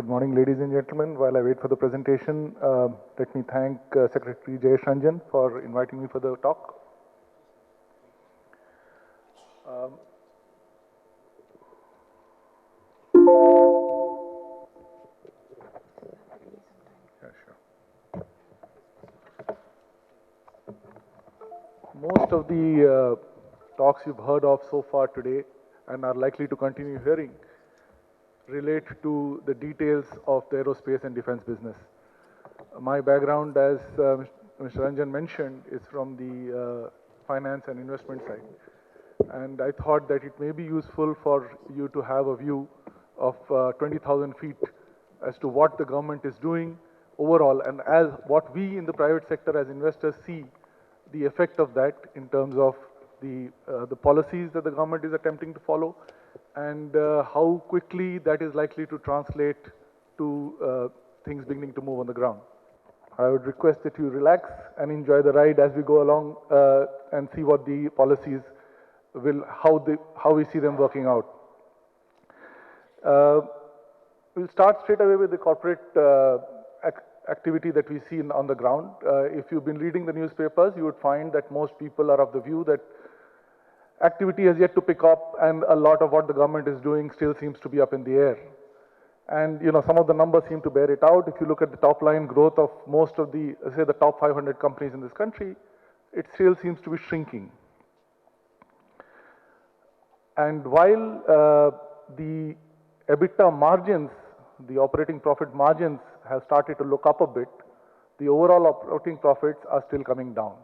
morning, ladies and gentlemen. While I wait for the presentation, let me thank Secretary Jayesh Ranjan for inviting me for the talk. Yeah, sure. Most of the talks you've heard of so far today and are likely to continue hearing relate to the details of the aerospace and defense business. My background, as Mr. Ranjan mentioned, is from the finance and investment side. And I thought that it may be useful for you to have a view of 20,000 feet as to what the government is doing overall, and as what we in the private sector as investors see the effect of that in terms of the policies that the government is attempting to follow, and how quickly that is likely to translate to things beginning to move on the ground. I would request that you relax and enjoy the ride as we go along and see what the policies will, how we see them working out. We'll start straight away with the corporate activity that we see on the ground. If you've been reading the newspapers, you would find that most people are of the view that activity has yet to pick up, and a lot of what the government is doing still seems to be up in the air. And some of the numbers seem to bear it out. If you look at the top line growth of most of the, say, the top 500 companies in this country, it still seems to be shrinking. And while the EBITDA margins, the operating profit margins have started to look up a bit, the overall operating profits are still coming down.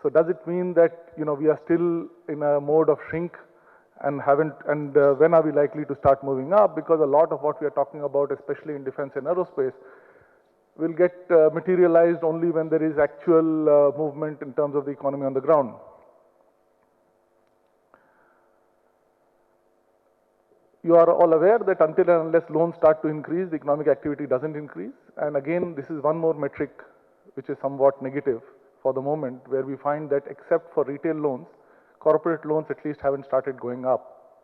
So does it mean that we are still in a mode of shrink and when are we likely to start moving up? Because a lot of what we are talking about, especially in defense and aerospace, will get materialized only when there is actual movement in terms of the economy on the ground. You are all aware that until and unless loans start to increase, the economic activity doesn't increase. And again, this is one more metric which is somewhat negative for the moment, where we find that except for retail loans, corporate loans at least haven't started going up.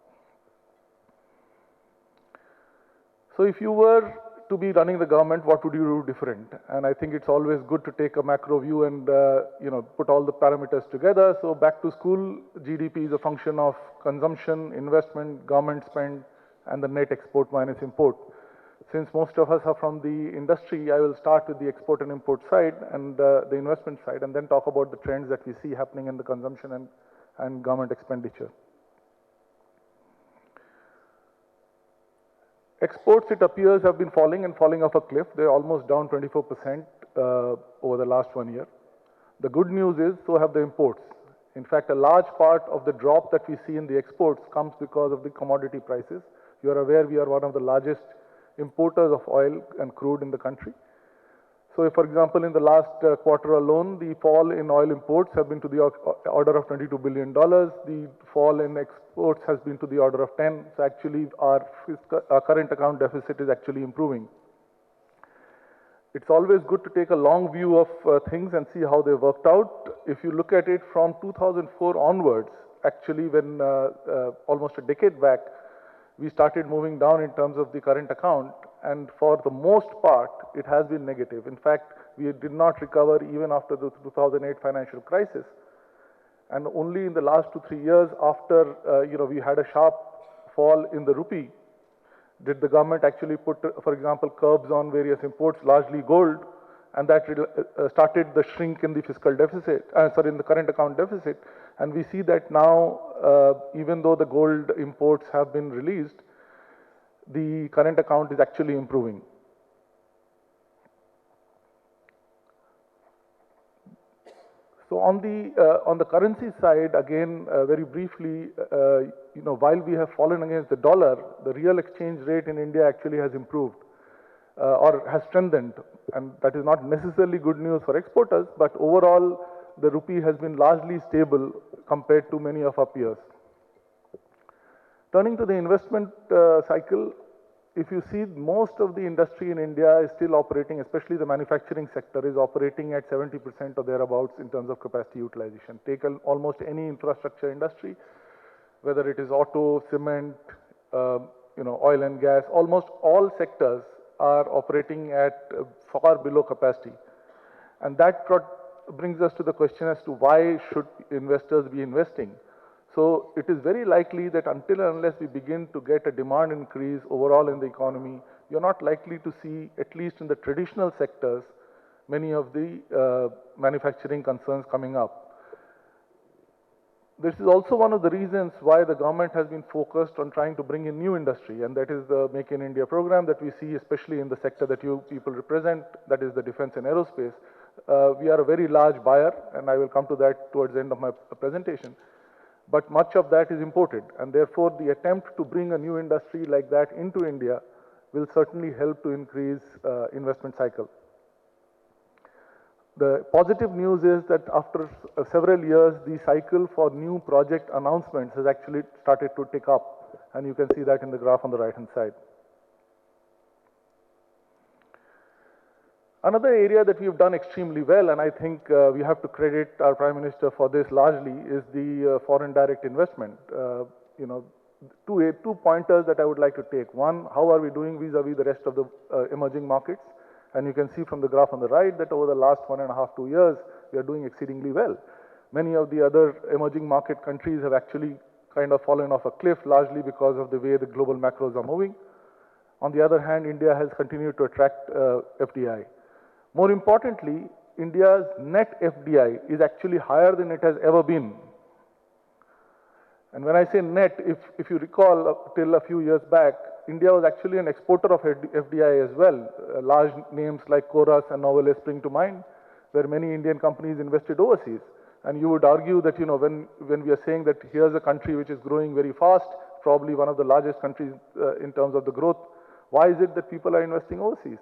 So if you were to be running the government, what would you do different? And I think it's always good to take a macro view and put all the parameters together. So back to school, GDP is a function of consumption, investment, government spend, and the net export minus import. Since most of us are from the industry, I will start with the export and import side and the investment side, and then talk about the trends that we see happening in the consumption and government expenditure. Exports, it appears, have been falling and falling off a cliff. They're almost down 24% over the last 1 year. The good news is, so have the imports. In fact, a large part of the drop that we see in the exports comes because of the commodity prices. You are aware we are one of the largest importers of oil and crude in the country. So if, for example, in the last quarter alone, the fall in oil imports have been to the order of $22 billion. The fall in exports has been to the order of 10. So actually our current account deficit is actually improving. It's always good to take a long view of things and see how they worked out. If you look at it from 2004 onwards, actually when almost a decade back, we started moving down in terms of the current account, and for the most part, it has been negative. In fact, we did not recover even after the 2008 financial crisis. And only in the last 2-3 years after, we had a sharp fall in the rupee, did the government actually put, for example, curbs on various imports, largely gold, and that started the shrink in the fiscal deficit, in the current account deficit. And we see that now, even though the gold imports have been released, the current account is actually improving. So on the currency side, again, very briefly, while we have fallen against the dollar, the real exchange rate in India actually has improved or has strengthened, and that is not necessarily good news for exporters, but overall, the rupee has been largely stable compared to many of our peers. Turning to the investment cycle, if you see, most of the industry in India is still operating, especially the manufacturing sector is operating at 70% or thereabouts in terms of capacity utilization. Take almost any infrastructure industry, whether it is auto, cement, oil and gas, almost all sectors are operating at far below capacity. And that brings us to the question as to why should investors be investing. So it is very likely that until and unless we begin to get a demand increase overall in the economy, you're not likely to see, at least in the traditional sectors, many of the manufacturing concerns coming up. This is also one of the reasons why the government has been focused on trying to bring in new industry, and that is the Make in India program that we see, especially in the sector that you people represent, that is the defense and aerospace. We are a very large buyer, and I will come to that towards the end of my presentation. But much of that is imported, and therefore the attempt to bring a new industry like that into India will certainly help to increase investment cycle. The positive news is that after several years, the cycle for new project announcements has actually started to tick up, and you can see that in the graph on the right-hand side. Another area that we've done extremely well, and I think we have to credit our Prime Minister for this largely, is the foreign direct investment. Two pointers that I would like to take. One, how are we doing vis-a-vis the rest of the emerging markets? And you can see from the graph on the right that over the last 1.5 to 2 years, we are doing exceedingly well. Many of the other emerging market countries have actually kind of fallen off a cliff, largely because of the way the global macros are moving. On the other hand, India has continued to attract FDI. More importantly, India's net FDI is actually higher than it has ever been. And when I say net, if you recall, till a few years back, India was actually an exporter of FDI as well. Large names like Chorus and Novelis spring to mind, where many Indian companies invested overseas. And you would argue that, when we are saying that here's a country which is growing very fast, probably one of the largest countries in terms of the growth, why is it that people are investing overseas?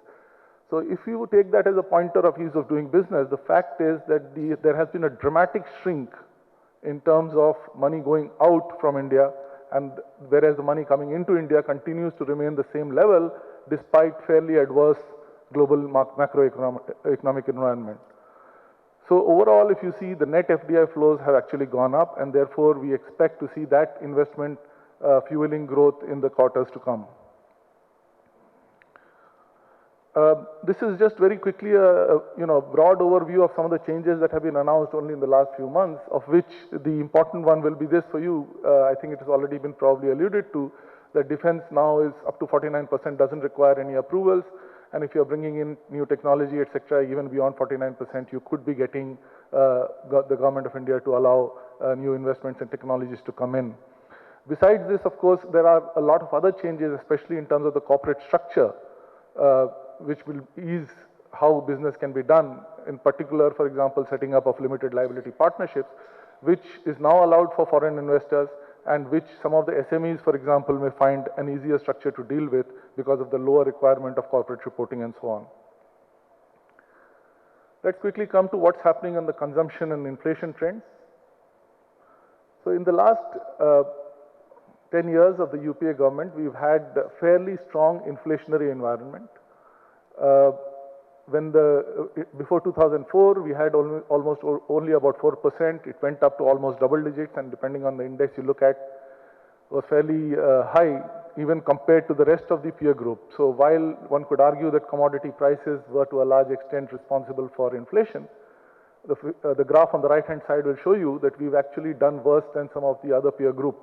So if you take that as a pointer of ease of doing business, the fact is that there has been a dramatic shrink in terms of money going out from India, and whereas the money coming into India continues to remain the same level despite fairly adverse global macroeconomic environment. So overall, if you see, the net FDI flows have actually gone up, and therefore we expect to see that investment fueling growth in the quarters to come. This is just very quickly a broad overview of some of the changes that have been announced only in the last few months, of which the important one will be this for you. I think it has already been probably alluded to, that defense now is up to 49%, doesn't require any approvals, and if you're bringing in new technology, etc., even beyond 49%, you could be getting the government of India to allow new investments and technologies to come in. Besides this, of course, there are a lot of other changes, especially in terms of the corporate structure, which will ease how business can be done. In particular, for example, setting up of limited liability partnerships, which is now allowed for foreign investors, and which some of the SMEs, for example, may find an easier structure to deal with because of the lower requirement of corporate reporting and so on. Let's quickly come to what's happening on the consumption and inflation trends. So in the last 10 years of the UPA government, we've had a fairly strong inflationary environment. Before 2004, we had almost only about 4%. It went up to almost double digits, and depending on the index you look at, was fairly high, even compared to the rest of the peer group. So while one could argue that commodity prices were to a large extent responsible for inflation, the graph on the right-hand side will show you that we've actually done worse than some of the other peer group.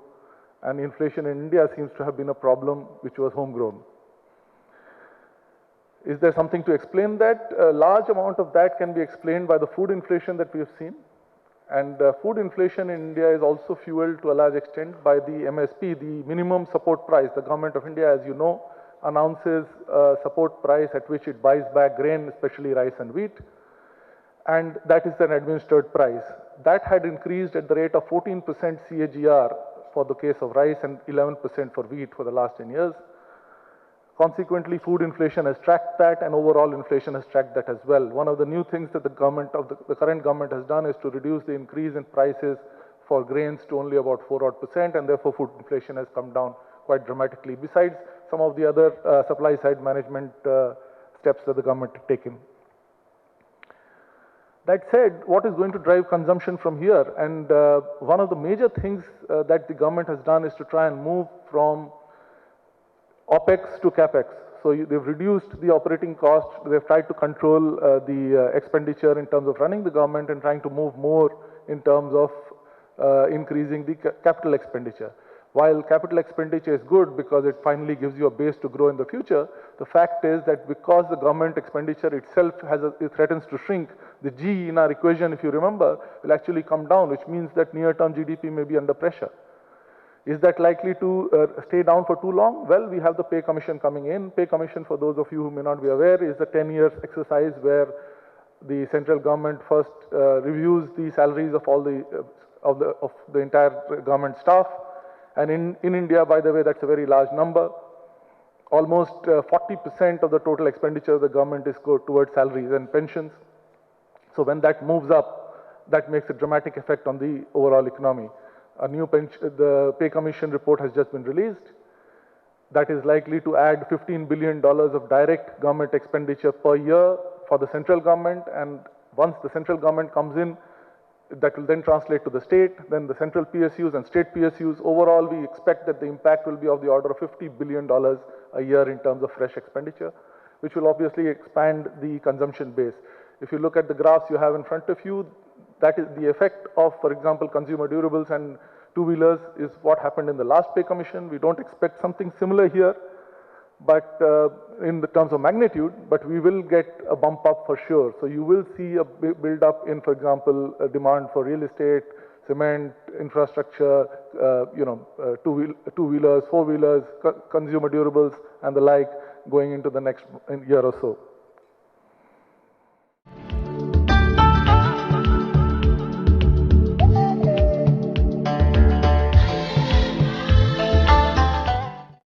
And inflation in India seems to have been a problem which was homegrown. Is there something to explain that? A large amount of that can be explained by the food inflation that we have seen. And food inflation in India is also fueled to a large extent by the MSP, the minimum support price. The government of India, as you know, announces a support price at which it buys back grain, especially rice and wheat. And that is an administered price. That had increased at the rate of 14% CAGR for the case of rice and 11% for wheat for the last 10 years. Consequently, food inflation has tracked that, and overall inflation has tracked that as well. One of the new things that the current government has done is to reduce the increase in prices for grains to only about 4%, and therefore food inflation has come down quite dramatically, besides some of the other supply side management steps that the government has taken. That said, what is going to drive consumption from here? And one of the major things that the government has done is to try and move from OPEX to CAPEX. So they've reduced the operating cost, they've tried to control the expenditure in terms of running the government and trying to move more in terms of increasing the capital expenditure. While capital expenditure is good because it finally gives you a base to grow in the future, the fact is that because the government expenditure itself it threatens to shrink, the G in our equation, if you remember, will actually come down, which means that near-term GDP may be under pressure. Is that likely to stay down for too long? Well, we have the pay commission coming in. Pay commission, for those of you who may not be aware, is a 10-year exercise where the central government first reviews the salaries of all of the entire government staff. And in India, by the way, that's a very large number. Almost 40% of the total expenditure of the government is towards salaries and pensions. So when that moves up, that makes a dramatic effect on the overall economy. The pay commission report has just been released. That is likely to add $15 billion of direct government expenditure per year for the central government, and once the central government comes in, that will then translate to the state, then the central PSUs and state PSUs. Overall, we expect that the impact will be of the order of $50 billion a year in terms of fresh expenditure, which will obviously expand the consumption base. If you look at the graphs you have in front of you, that is the effect of, for example, consumer durables and two-wheelers is what happened in the last pay commission. We don't expect something similar here, but in the terms of magnitude, but we will get a bump up for sure. So you will see a build up in, for example, a demand for real estate, cement, infrastructure, two-wheelers, four-wheelers, consumer durables and the like going into the next year or so.